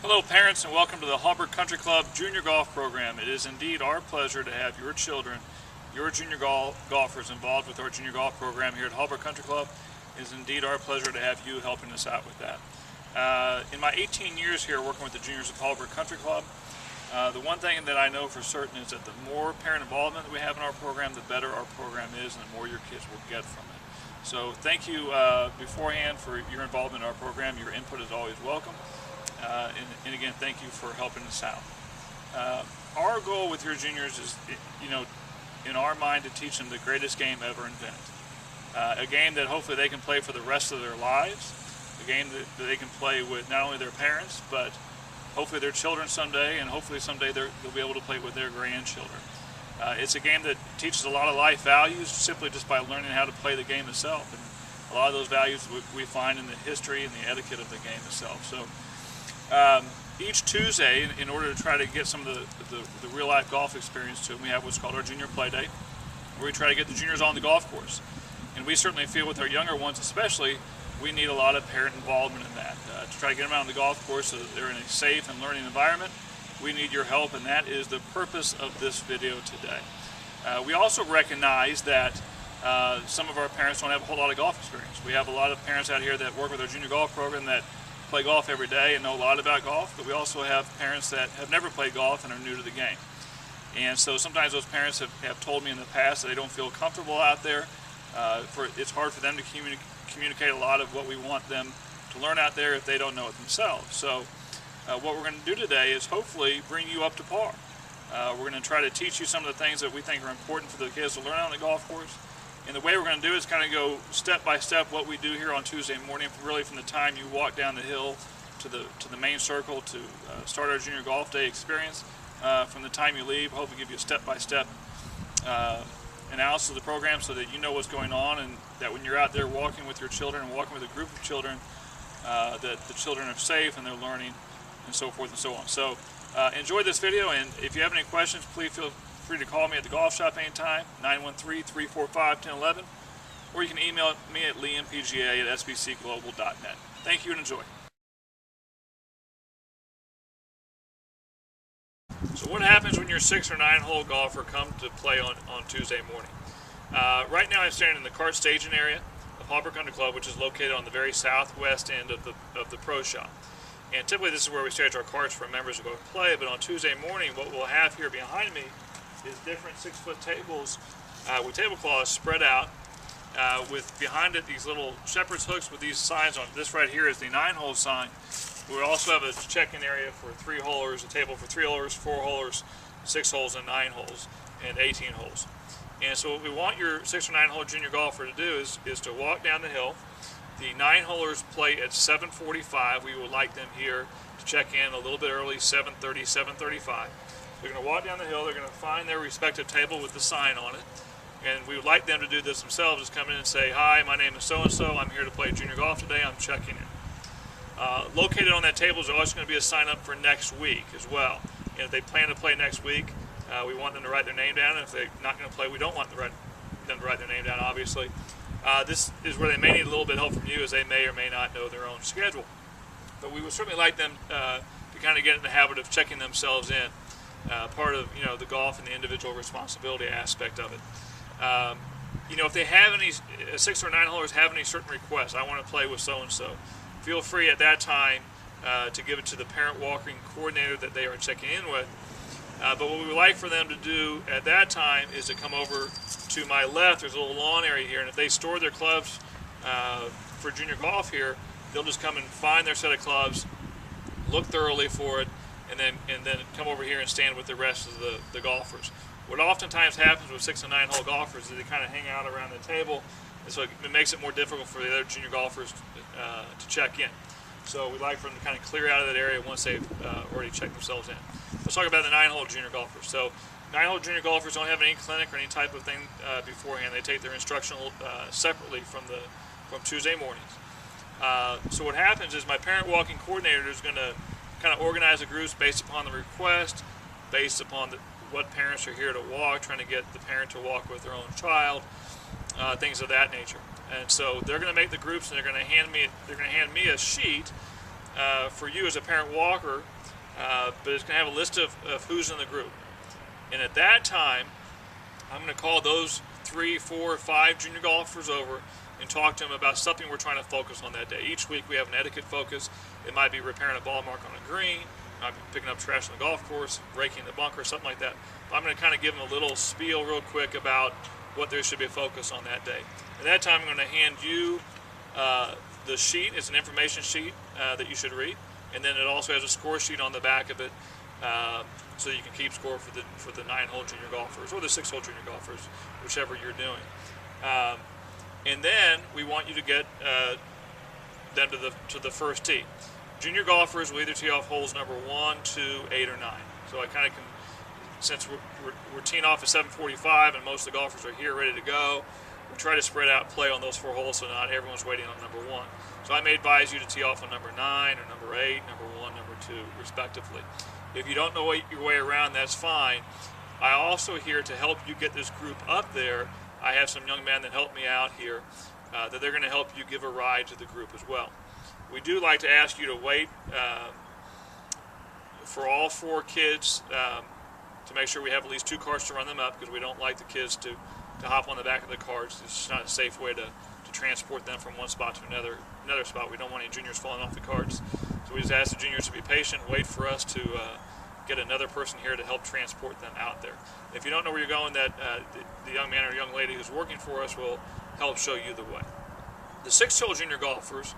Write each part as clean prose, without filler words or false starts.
Hello parents, and welcome to the Hallberg Country Club Junior Golf Program. It is indeed our pleasure to have your children, your junior golfers involved with our junior golf program here at Hallberg Country Club. It is indeed our pleasure to have you helping us out with that. In my 18 years here working with the juniors at Hallberg Country Club, the one thing that I know for certain is that the more parent involvement that we have in our program, the better our program is and the more your kids will get from it. So thank you beforehand for your involvement in our program. Your input is always welcome. And again, thank you for helping us out. Our goal with your juniors is, in our mind, to teach them the greatest game ever invented. A game that hopefully they can play for the rest of their lives. A game that they can play with not only their parents, but hopefully their children someday, and hopefully someday they'll be able to play with their grandchildren. It's a game that teaches a lot of life values simply just by learning how to play the game itself. And a lot of those values we find in the history and the etiquette of the game itself. So each Tuesday, in order to try to get some of the real-life golf experience to them, we have what's called our Junior Play Day, where we try to get the juniors on the golf course. And we certainly feel with our younger ones especially, we need a lot of parent involvement in that. To try to get them out on the golf course so that they're in a safe and learning environment, we need your help, and that is the purpose of this video today. We also recognize that some of our parents don't have a whole lot of golf experience. We have a lot of parents out here that work with our junior golf program that play golf every day and know a lot about golf, but we also have parents that have never played golf and are new to the game. And so sometimes those parents have told me in the past that they don't feel comfortable out there. It's hard for them to communicate a lot of what we want them to learn out there if they don't know it themselves. So what we're going to do today is hopefully bring you up to par. We're going to try to teach you some of the things that we think are important for the kids to learn out on the golf course. And the way we're going to do is kind of go step by step what we do here on Tuesday morning, really from the time you walk down the hill to the main circle to start our junior golf day experience. From the time you leave, hopefully give you a step-by-step analysis of the program so that you know what's going on, and that when you're out there walking with your children and walking with a group of children, that the children are safe and they're learning, and so forth and so on. So enjoy this video, and if you have any questions, please feel free to call me at the golf shop anytime, 913-345-1011, or you can email me at liampga@sbcglobal.net. Thank you and enjoy. So what happens when your 6 or 9 hole golfer come to play on Tuesday morning? Right now I'm standing in the cart staging area of Hallberg Country Club, which is located on the very southwest end of the pro shop. And typically this is where we stage our carts for members to go play, but on Tuesday morning what we'll have here behind me is different 6-foot tables with tablecloths spread out with behind it these little shepherd's hooks with these signs on it. This right here is the 9-hole sign. We also have a check-in area for 3-holers, a table for 3-holers, 4-holers, 6 holes, and 9 holes, and 18 holes. And so what we want your 6 or 9-hole junior golfer to do is to walk down the hill. The 9-holers play at 7:45. We would like them here to check in a little bit early, 7:30, 7:35. They're going to walk down the hill, they're going to find their respective table with the sign on it, and we would like them to do this themselves, just come in and say, "Hi, my name is so-and-so, I'm here to play junior golf today, I'm checking in." Located on that table is also going to be a sign up for next week as well. And if they plan to play next week, we want them to write their name down, and if they're not going to play, we don't want them to write their name down, obviously. This is where they may need a little bit of help from you, as they may or may not know their own schedule. But we would certainly like them to kind of get in the habit of checking themselves in. Part of the golf and the individual responsibility aspect of it. If they have any 6 or 9 holers have any certain requests, I want to play with so and so, feel free at that time to give it to the parent walking coordinator that they are checking in with. But what we would like for them to do at that time is to come over to my left. There's a little lawn area here, and if they store their clubs for junior golf here, they'll just come and find their set of clubs, look thoroughly for it, and then come over here and stand with the rest of the golfers. What oftentimes happens with 6 and 9 hole golfers is they kind of hang out around the table, and so it makes it more difficult for the other junior golfers to check in. So we'd like for them to kind of clear out of that area once they've already checked themselves in. Let's talk about the 9 hole junior golfers. So 9 hole junior golfers don't have any clinic or any type of thing beforehand. They take their instructional separately from Tuesday mornings. So what happens is my parent walking coordinator is going to kind of organize the groups based upon the request, based upon what parents are here to walk, trying to get the parent to walk with their own child, things of that nature. And so they're going to make the groups, and they're going to hand me a sheet for you as a parent walker but it's going to have a list of who's in the group. And at that time, I'm going to call those 3, 4, 5 junior golfers over and talk to them about something we're trying to focus on that day. Each week we have an etiquette focus. It might be repairing a ball mark on a green, might be picking up trash on the golf course, breaking the bunker, something like that. But I'm going to kind of give them a little spiel real quick about what there should be a focus on that day. At that time, I'm going to hand you the sheet. It's an information sheet that you should read, and then it also has a score sheet on the back of it, so you can keep score for the 9-hole junior golfers or the 6-hole junior golfers, whichever you're doing. And then we want you to get them to the first tee. Junior golfers will either tee off holes number 1, 2, 8, or 9. So I kind of can, since we're teeing off at 7:45 and most of the golfers are here ready to go, we try to spread out play on those 4 holes so not everyone's waiting on number 1. So I may advise you to tee off on number 9 or number 8, number 1, number 2, respectively. If you don't know your way around, that's fine. I also here to help you get this group up there. I have some young men that help me out here that they're going to help you give a ride to the group as well. We do like to ask you to wait for all 4 kids to make sure we have at least 2 carts to run them up, because we don't like the kids to hop on the back of the carts. It's just not a safe way to transport them from one spot to another spot. We don't want any juniors falling off the carts. So we just ask the juniors to be patient, wait for us to get another person here to help transport them out there. If you don't know where you're going, that the young man or young lady who's working for us will help show you the way. The 6-hole junior golfers,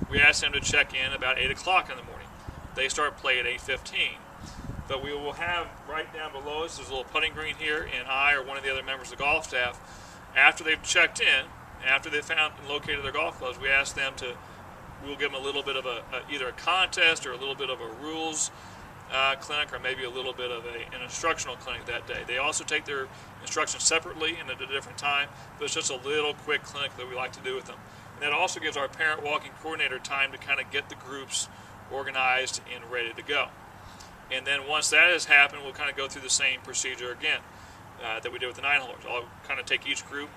we ask them to check in about 8 o'clock in the morning. They start play at 8:15. But we will have right down below us, there's a little putting green here, and I or one of the other members of the golf staff, after they've checked in, after they've found and located their golf clubs, we ask them we'll give them a little bit of either a contest or a little bit of a rules clinic, or maybe a little bit of an instructional clinic that day. They also take their instructions separately and at a different time, but it's just a little quick clinic that we like to do with them. And that also gives our parent walking coordinator time to kind of get the groups organized and ready to go. And then once that has happened, we'll kind of go through the same procedure again that we did with the 9-holers. I'll kind of take each group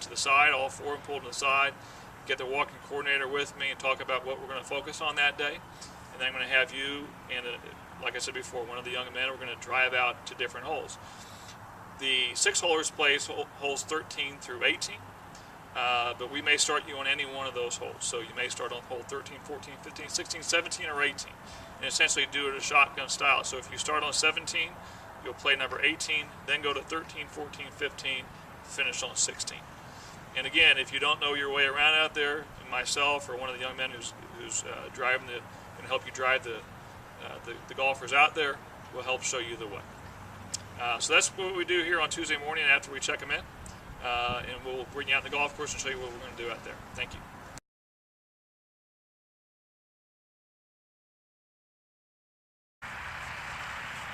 to the side, all 4 and pull to the side, get the walking coordinator with me and talk about what we're going to focus on that day. And then I'm going to have you and, like I said before, one of the young men, we're going to drive out to different holes. The 6-holers play holes 13 through 18, but we may start you on any one of those holes. So you may start on hole 13, 14, 15, 16, 17, or 18. And essentially do it a shotgun style. So if you start on 17, you'll play number 18, then go to 13, 14, 15, finish on 16. And again, if you don't know your way around out there, myself or one of the young men who's driving and help you drive the golfers out there will help show you the way. So that's what we do here on Tuesday morning after we check them in, and we'll bring you out on the golf course and show you what we're going to do out there. Thank you.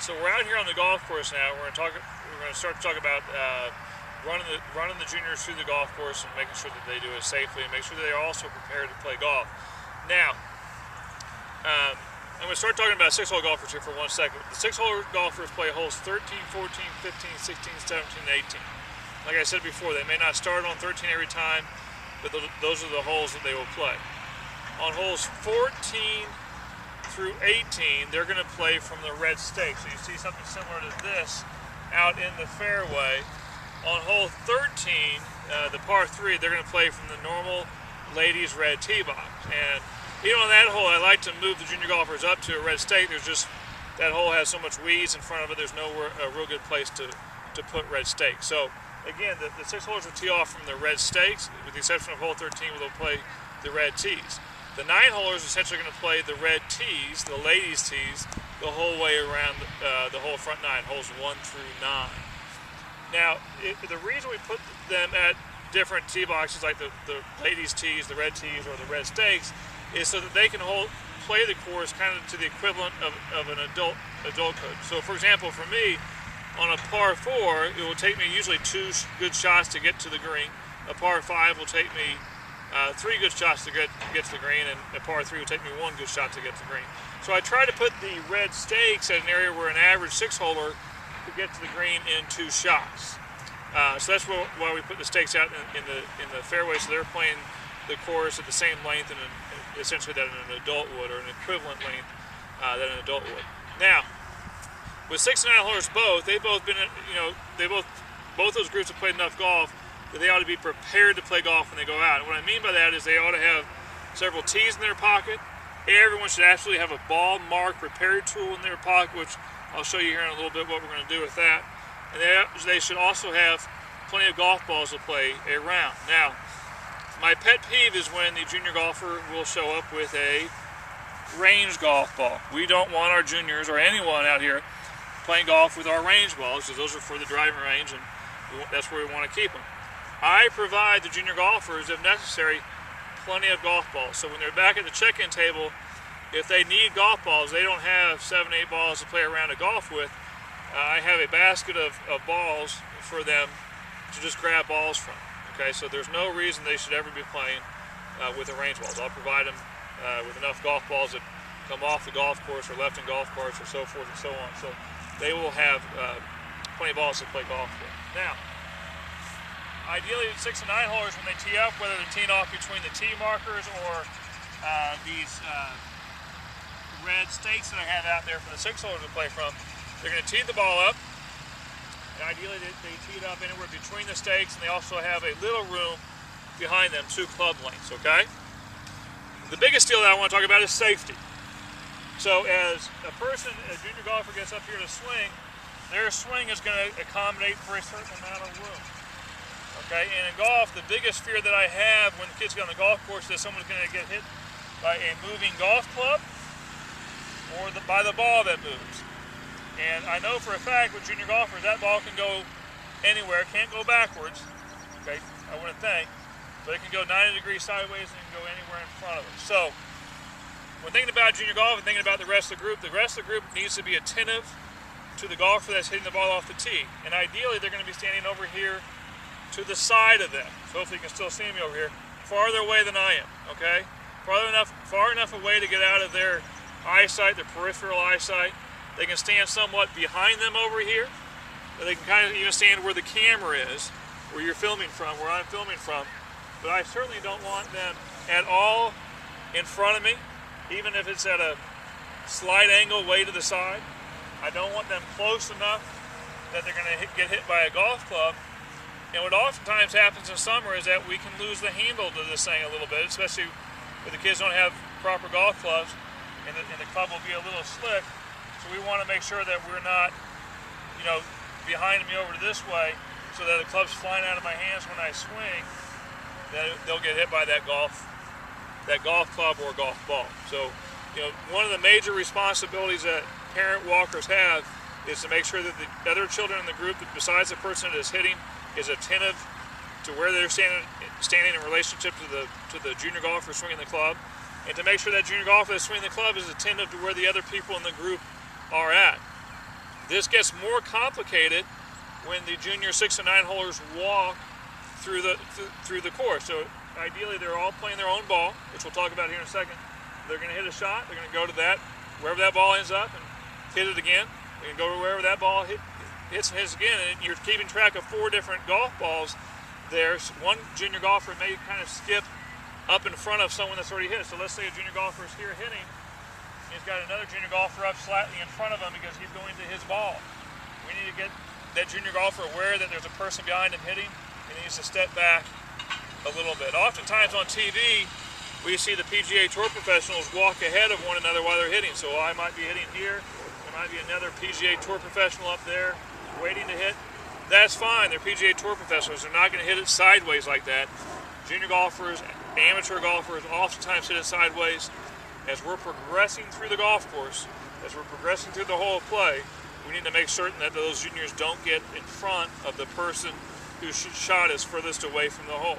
So we're out here on the golf course now. We're going to start to talk about running the juniors through the golf course and making sure that they do it safely and make sure that they are also prepared to play golf. Now, I'm going to start talking about 6-hole golfers here for 1 second. The 6-hole golfers play holes 13, 14, 15, 16, 17, and 18. Like I said before, they may not start on 13 every time, but those are the holes that they will play. On holes 14 through 18, they're going to play from the red stake. So you see something similar to this out in the fairway. On hole 13, the par 3, they're going to play from the normal ladies' red tee box. And even on that hole, I like to move the junior golfers up to a red stake. There's just, that hole has so much weeds in front of it, there's nowhere a real good place to put red stakes. So again, the 6-holers will tee off from the red stakes, with the exception of hole 13 where they'll play the red tees. The 9-holers essentially going to play the red tees, the ladies' tees, the whole way around the whole front 9, holes 1 through 9. Now, the reason we put them at different tee boxes, like the ladies' tees, the red tees, or the red stakes, is so that they can play the course kind of to the equivalent of an adult could. So, for example, for me, on a par 4, it will take me usually 2 good shots to get to the green. A par 5 will take me 3 good shots to get to the green, and a par 3 will take me 1 good shot to get to the green. So I try to put the red stakes at an area where an average 6-holer could get to the green in 2 shots. So that's why we put the stakes out in the fairway, so they're playing the course at the same length, and essentially that an adult would, or an equivalent length than an adult would. Now, with 6 and 9 holders both, they've both been, both those groups have played enough golf that they ought to be prepared to play golf when they go out. And what I mean by that is they ought to have several tees in their pocket. Everyone should absolutely have a ball mark prepared tool in their pocket, which I'll show you here in a little bit what we're going to do with that. And they should also have plenty of golf balls to play a round. Now, my pet peeve is when the junior golfer will show up with a range golf ball. We don't want our juniors or anyone out here playing golf with our range balls, because those are for the driving range, and that's where we want to keep them. I provide the junior golfers, if necessary, plenty of golf balls. So when they're back at the check-in table, if they need golf balls, they don't have 7, 8 balls to play around a golf with. I have a basket of balls for them to just grab balls from. Okay, so there's no reason they should ever be playing with the range balls. I'll provide them with enough golf balls that come off the golf course or left in golf carts or so forth and so on. So they will have plenty of balls to play golf with. Now, ideally, 6 and 9 holders, when they tee up, whether they're teeing off between the tee markers or these red stakes that I have out there for the 6 holders to play from, they're going to tee the ball up. And ideally, they tee it up anywhere between the stakes, and they also have a little room behind them, 2 club lengths, okay? The biggest deal that I want to talk about is safety. So as a junior golfer gets up here to swing, their swing is going to accommodate for a certain amount of room. Okay, and in golf, the biggest fear that I have when the kids get on the golf course is that someone's going to get hit by a moving golf club or by the ball that moves. And I know for a fact with junior golfers, that ball can go anywhere, can't go backwards, okay, I wouldn't think, but it can go 90 degrees sideways and it can go anywhere in front of it. So, when thinking about junior golf and thinking about the rest of the group needs to be attentive to the golfer that's hitting the ball off the tee. And ideally, they're going to be standing over here to the side of them. So hopefully you can still see me over here, farther away than I am, okay? Far enough away to get out of their eyesight, their peripheral eyesight. They can stand somewhat behind them over here, but they can kind of even stand where the camera is, where you're filming from, where I'm filming from. But I certainly don't want them at all in front of me, even if it's at a slight angle way to the side. I don't want them close enough that they're going to get hit by a golf club. And what oftentimes happens in summer is that we can lose the handle to this thing a little bit, especially when the kids don't have proper golf clubs, and the club will be a little slick. So we want to make sure that we're not, behind me over this way, so that the club's flying out of my hands when I swing, that they'll get hit by that golf club or golf ball. So, one of the major responsibilities that parent walkers have is to make sure that the other children in the group, besides the person that is hitting, is attentive to where they're standing in relationship to the junior golfer swinging the club, and to make sure that junior golfer that's swinging the club is attentive to where the other people in the group are at. This gets more complicated when the junior 6 and 9 holders walk through the course. So ideally, they're all playing their own ball, which we'll talk about here in a second. They're going to hit a shot. They're going to go to that, wherever that ball ends up, and hit it again. They're going to go to wherever that ball hits and hits again. And you're keeping track of 4 different golf balls there. So one junior golfer may kind of skip up in front of someone that's already hit. So let's say a junior golfer is here hitting. He's got another junior golfer up slightly in front of him because he's going to his ball. We need to get that junior golfer aware that there's a person behind him hitting, and he needs to step back a little bit. Oftentimes on TV, we see the PGA Tour professionals walk ahead of one another while they're hitting. So I might be hitting here, there might be another PGA Tour professional up there waiting to hit. That's fine, they're PGA Tour professionals. They're not going to hit it sideways like that. Junior golfers, amateur golfers oftentimes hit it sideways. As we're progressing through the golf course, as we're progressing through the hole of play, we need to make certain that those juniors don't get in front of the person whose shot is furthest away from the hole.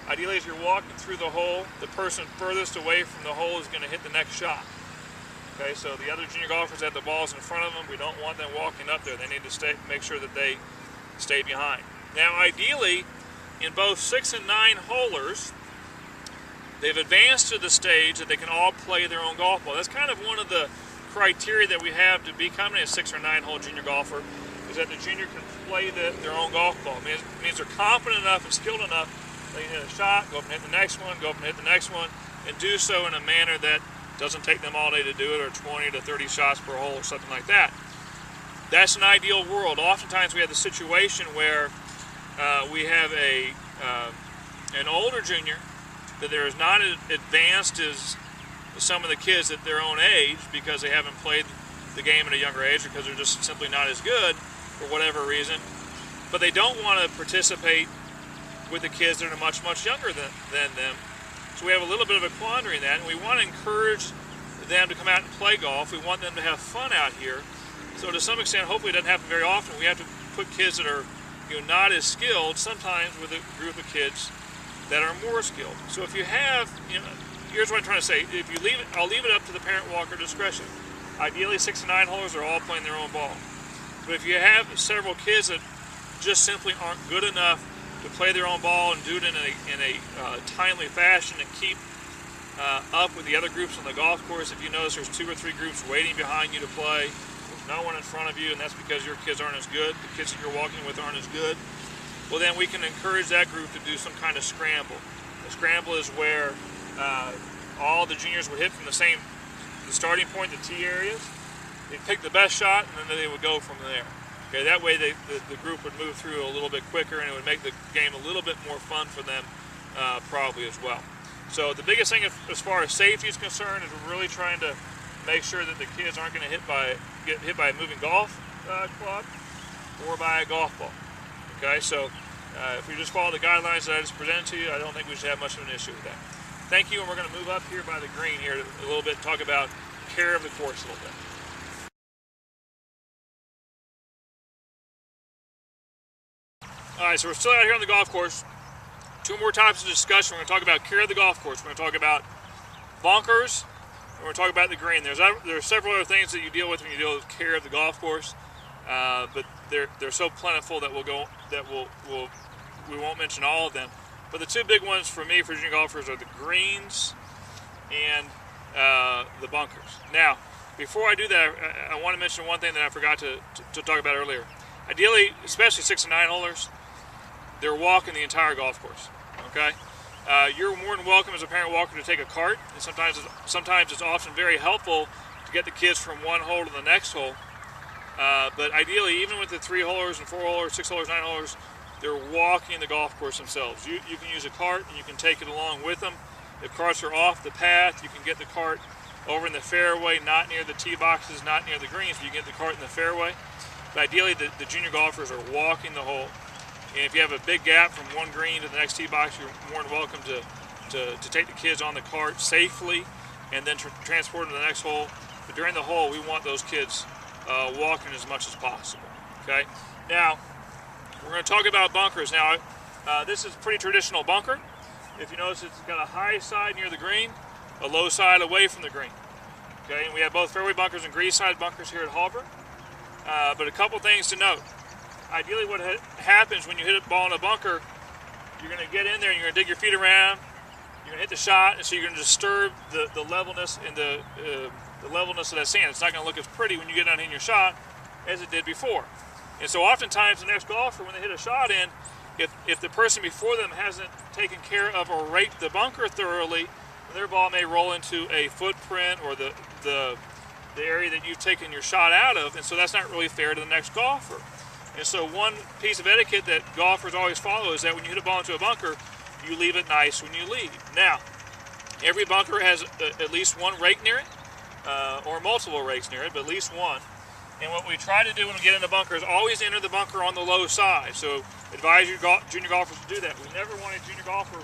Ideally, as you're walking through the hole, the person furthest away from the hole is going to hit the next shot. Okay, so the other junior golfers have the balls in front of them. We don't want them walking up there. They need to make sure that they stay behind. Now, ideally, in both 6 and 9 holers, they've advanced to the stage that they can all play their own golf ball. That's kind of one of the criteria that we have to becoming a 6 or 9 hole junior golfer, is that the junior can play their own golf ball. It means they're confident enough and skilled enough they can hit a shot, go up and hit the next one, go up and hit the next one, and do so in a manner that Doesn't take them all day to do it, or 20 to 30 shots per hole or something like that. That's an ideal world. Oftentimes we have the situation where we have an older junior that they're not as advanced as some of the kids at their own age because they haven't played the game at a younger age, or because they're just simply not as good for whatever reason. But they don't want to participate with the kids that are much, much younger than them. So we have a little bit of a quandary in that, and we want to encourage them to come out and play golf. We want them to have fun out here. So to some extent, hopefully it doesn't happen very often, we have to put kids that are not as skilled sometimes with a group of kids that are more skilled. So if you have, here's what I'm trying to say. If you leave it, I'll leave it up to the parent walker discretion. Ideally, 6 to 9 holes are all playing their own ball. But if you have several kids that just simply aren't good enough to play their own ball and do it in a timely fashion and keep up with the other groups on the golf course, if you notice there's 2 or 3 groups waiting behind you to play, there's no one in front of you, and that's because your kids aren't as good, the kids that you're walking with aren't as good, well then we can encourage that group to do some kind of scramble. The scramble is where all the juniors would hit from the starting point, the tee areas. They'd pick the best shot, and then they would go from there. Okay, that way the group would move through a little bit quicker, and it would make the game a little bit more fun for them probably as well. So the biggest thing as far as safety is concerned is we're really trying to make sure that the kids aren't going to get hit by a moving golf club or by a golf ball. Okay, so if we just follow the guidelines that I just presented to you, I don't think we should have much of an issue with that. Thank you, and we're going to move up here by the green here a little bit and talk about care of the course a little bit. All right, so we're still out here on the golf course. 2 more topics of discussion. We're going to talk about care of the golf course. We're going to talk about bunkers, and we're going to talk about the green. There are several other things that you deal with when you deal with care of the golf course, but they're so plentiful that we won't mention all of them. But the 2 big ones for me for junior golfers are the greens and the bunkers. Now, before I do that, I want to mention one thing that I forgot to talk about earlier. Ideally, especially 6 and 9 holers, they're walking the entire golf course. Okay, you're more than welcome as a parent walker to take a cart, and sometimes it's often very helpful to get the kids from one hole to the next hole. But ideally, even with the 3 holers and 4 holers, 6 holers, 9 holers, they're walking the golf course themselves. You can use a cart and you can take it along with them. If carts are off the path, you can get the cart over in the fairway, not near the tee boxes, not near the greens, but you can get the cart in the fairway. But ideally, the junior golfers are walking the hole. And if you have a big gap from one green to the next tee box, you're more than welcome to take the kids on the cart safely and then transport them to the next hole. But during the hole, we want those kids walking as much as possible. Okay. Now, we're going to talk about bunkers. Now, this is a pretty traditional bunker. If you notice, it's got a high side near the green, a low side away from the green. Okay, and we have both fairway bunkers and green side bunkers here at Hallburn. But a couple things to note. Ideally, what happens when you hit a ball in a bunker, you're going to get in there and you're going to dig your feet around, you're going to hit the shot, and so you're going to disturb the levelness and the levelness of that sand. It's not going to look as pretty when you get down in your shot as it did before. And so oftentimes the next golfer, when they hit a shot in, if the person before them hasn't taken care of or raked the bunker thoroughly, their ball may roll into a footprint or the area that you've taken your shot out of, and so that's not really fair to the next golfer. And so one piece of etiquette that golfers always follow is that when you hit a ball into a bunker, you leave it nice when you leave. Now, every bunker has at least one rake near it, or multiple rakes near it, but at least one. And what we try to do when we get in the bunker is always enter the bunker on the low side. So advise your junior golfers to do that. We never want a junior golfer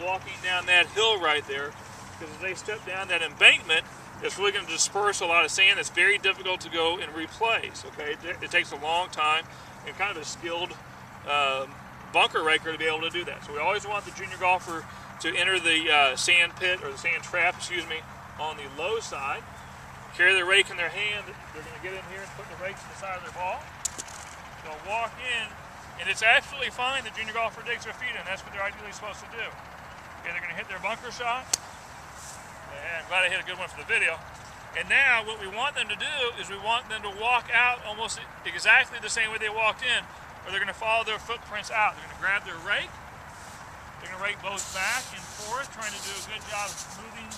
walking down that hill right there, because as they step down that embankment, it's really going to disperse a lot of sand that's very difficult to go and replace. Okay, it takes a long time and kind of a skilled bunker raker to be able to do that. So we always want the junior golfer to enter the sand pit, or the sand trap, excuse me, on the low side. Carry the rake in their hand. They're going to get in here and put the rakes to the side of their ball. They'll walk in, and it's absolutely fine the junior golfer digs their feet in. That's what they're ideally supposed to do. Okay, they're going to hit their bunker shot. And I'm glad I hit a good one for the video. And now what we want them to do is we want them to walk out almost exactly the same way they walked in, or they're going to follow their footprints out. They're going to grab their rake. They're going to rake both back and forth, trying to do a good job of smoothing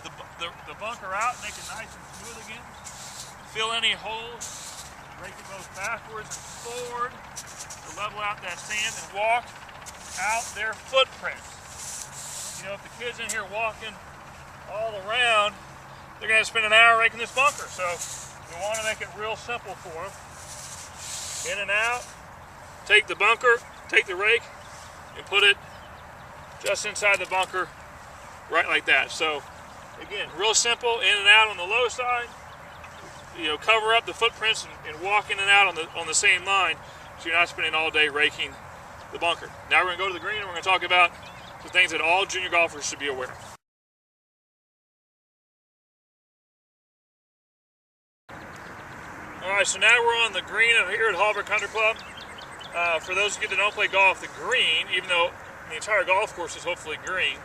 the bunker out, make it nice and smooth again. Fill any holes, rake it both backwards and forward to level out that sand and walk out their footprints. You know, if the kids in here walking all around, they're going to spend an hour raking this bunker. So we want to make it real simple for them. In and out, take the bunker, take the rake, and put it just inside the bunker, right like that. So again, real simple, in and out on the low side. You know, cover up the footprints and walk in and out on the same line, so you're not spending all day raking the bunker. Now we're going to go to the green and we're going to talk about the things that all junior golfers should be aware of. All right, so now we're on the green here at Hallbrook Country Club. For those of you that don't play golf, the green, even though the entire golf course is hopefully green,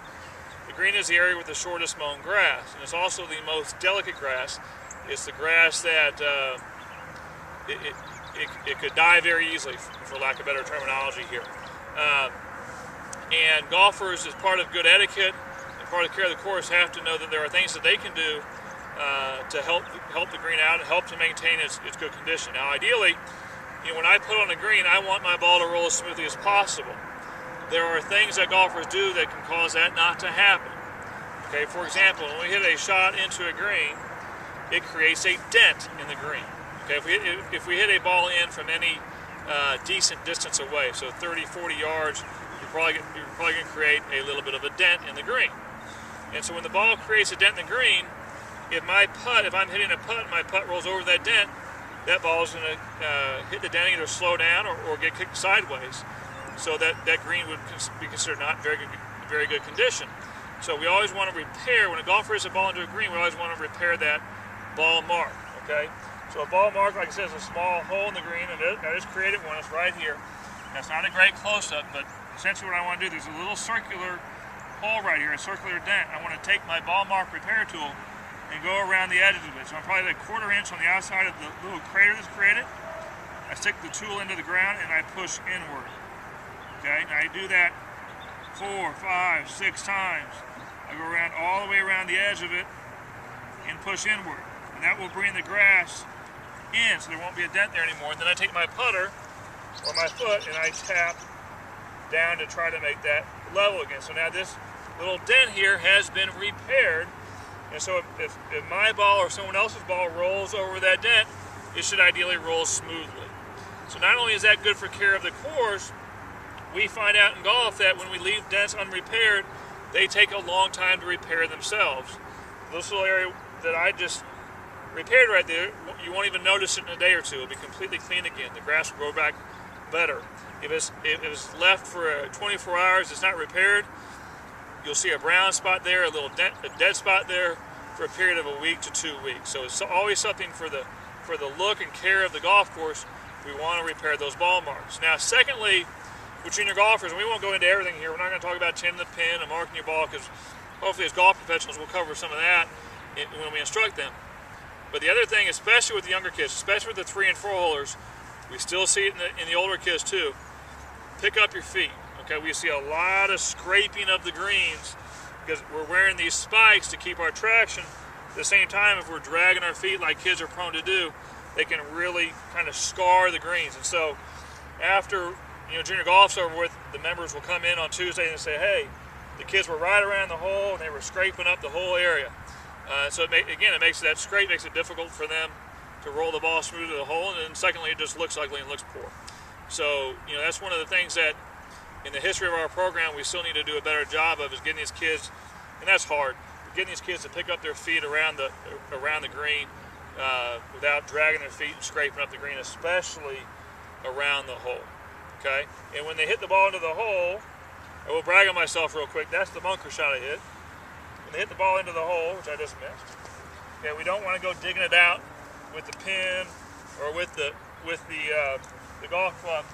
the green is the area with the shortest mown grass, and it's also the most delicate grass. It's the grass that it could die very easily, for lack of better terminology here. And golfers, as part of good etiquette and part of the care of the course, have to know that there are things that they can do to help the green out and help to maintain its good condition. Now, ideally, you know, when I put on a green, I want my ball to roll as smoothly as possible. There are things that golfers do that can cause that not to happen. Okay, for example, when we hit a shot into a green, it creates a dent in the green. Okay, if we hit a ball in from any decent distance away, so 30, 40 yards, you're probably going to create a little bit of a dent in the green. And so when the ball creates a dent in the green, if I'm hitting a putt, my putt rolls over that dent, that ball is going to hit the dent, either slow down or get kicked sideways. So that green would be considered not very good condition. So we always want to repair, when a golfer hits a ball into a green, we always want to repair that ball mark, okay? So a ball mark, like I said, is a small hole in the green, and I just created one. It's right here. That's not a great close-up, but essentially what I want to do, there's a little circular hole right here, a circular dent. I want to take my ball mark repair tool and go around the edges of it. So I'm probably like a 1/4 inch on the outside of the little crater that's created. I stick the tool into the ground and I push inward. Okay, now I do that 4, 5, 6 times. I go around all the way around the edge of it and push inward. And that will bring the grass in, so there won't be a dent there anymore. And then I take my putter or my foot and I tap down to try to make that level again. So now this little dent here has been repaired. And so if my ball or someone else's ball rolls over that dent, it should ideally roll smoothly. So not only is that good for care of the course, we find out in golf that when we leave dents unrepaired, they take a long time to repair themselves. This little area that I just repaired right there, you won't even notice it in a day or two. It'll be completely clean again. The grass will grow back better. If it's left for 24 hours, it's not repaired, you'll see a brown spot there, a little dent, a dead spot there for a period of a week to 2 weeks. So it's always something for the look and care of the golf course. We want to repair those ball marks. Now, secondly, with junior golfers, and we won't go into everything here. We're not going to talk about tending the pin and marking your ball, because hopefully as golf professionals we'll cover some of that when we instruct them. But the other thing, especially with the younger kids, especially with the 3 and 4 holers, we still see it in the older kids too. Pick up your feet. Okay, we see a lot of scraping of the greens because we're wearing these spikes to keep our traction. At the same time, if we're dragging our feet like kids are prone to do, they can really kind of scar the greens. And so after junior golf's over with, the members will come in on Tuesday and say, hey, the kids were right around the hole and they were scraping up the whole area. So it makes that scrape makes it difficult for them to roll the ball smooth to the hole, and then secondly, it just looks ugly and looks poor. So that's one of the things that in the history of our program we still need to do a better job of, is getting these kids, and that's hard, getting these kids to pick up their feet around the green without dragging their feet and scraping up the green, especially around the hole. Okay, and when they hit the ball into the hole, I will brag on myself real quick. That's the bunker shot I hit. When they hit the ball into the hole, which I just missed. Okay, we don't want to go digging it out with the pin or with the golf club.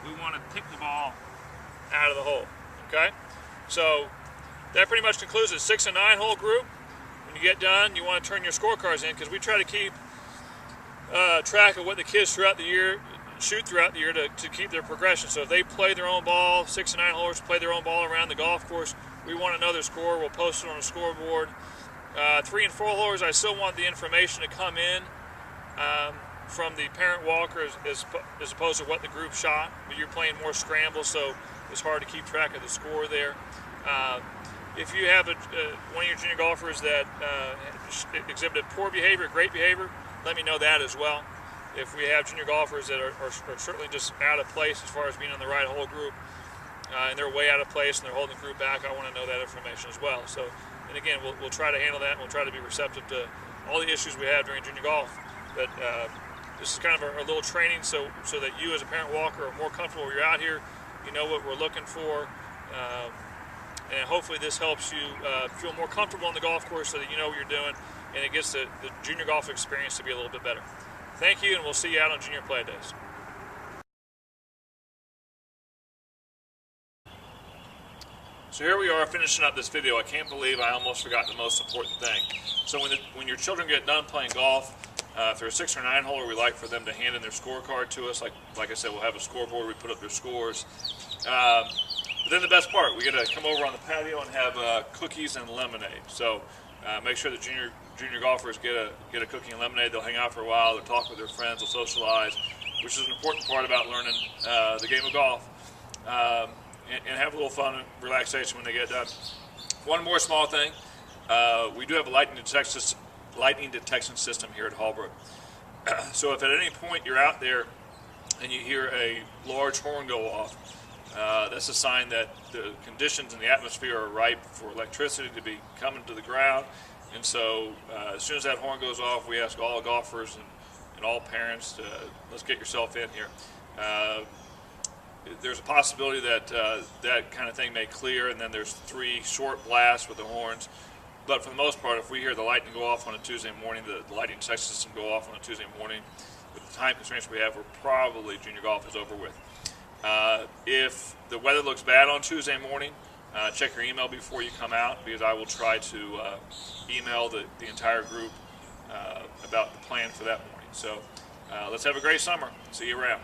We want to pick the ball out of the hole. Okay, so that pretty much concludes the 6 and 9 hole group. When you get done, you want to turn your scorecards in, because we try to keep track of what the kids shoot throughout the year to keep their progression. So if they play their own ball, 6 and 9 holers play their own ball around the golf course, we want to know their score. We'll post it on a scoreboard. 3 and 4 holers, I still want the information to come in from the parent walker as opposed to what the group shot. But you're playing more scramble, so it's hard to keep track of the score there. If you have one of your junior golfers that exhibited poor behavior, great behavior, let me know that as well. If we have junior golfers that are certainly just out of place as far as being in the right hole group, and they're way out of place and they're holding the group back, I want to know that information as well. So, and again, we'll try to handle that, and we'll try to be receptive to all the issues we have during junior golf. But this is kind of a little training so that you as a parent walker are more comfortable when you're out here. You know what we're looking for. And hopefully this helps you feel more comfortable on the golf course so that you know what you're doing, and it gets the junior golf experience to be a little bit better. Thank you, and we'll see you out on junior play days. So here we are finishing up this video. I can't believe I almost forgot the most important thing. So when your children get done playing golf, if they're a 6 or 9 holer, we like for them to hand in their scorecard to us. Like I said, we'll have a scoreboard, we put up their scores. But then the best part, we get to come over on the patio and have cookies and lemonade. So make sure the junior golfers get a cookie and lemonade. They'll hang out for a while, they'll talk with their friends, they'll socialize, which is an important part about learning the game of golf, and have a little fun and relaxation when they get done. One more small thing, we do have a lightning detection system here at Hallbrook. So if at any point you're out there and you hear a large horn go off, that's a sign that the conditions in the atmosphere are ripe for electricity to be coming to the ground. And so as soon as that horn goes off, we ask all golfers and all parents to let's get yourself in here. There's a possibility that that kind of thing may clear, and then there's 3 short blasts with the horns. But for the most part, if we hear the lightning go off on a Tuesday morning, the lightning detection system go off on a Tuesday morning, with the time constraints we have, we're probably junior golf is over with. If the weather looks bad on Tuesday morning, check your email before you come out, because I will try to email the entire group about the plan for that morning. So let's have a great summer. See you around.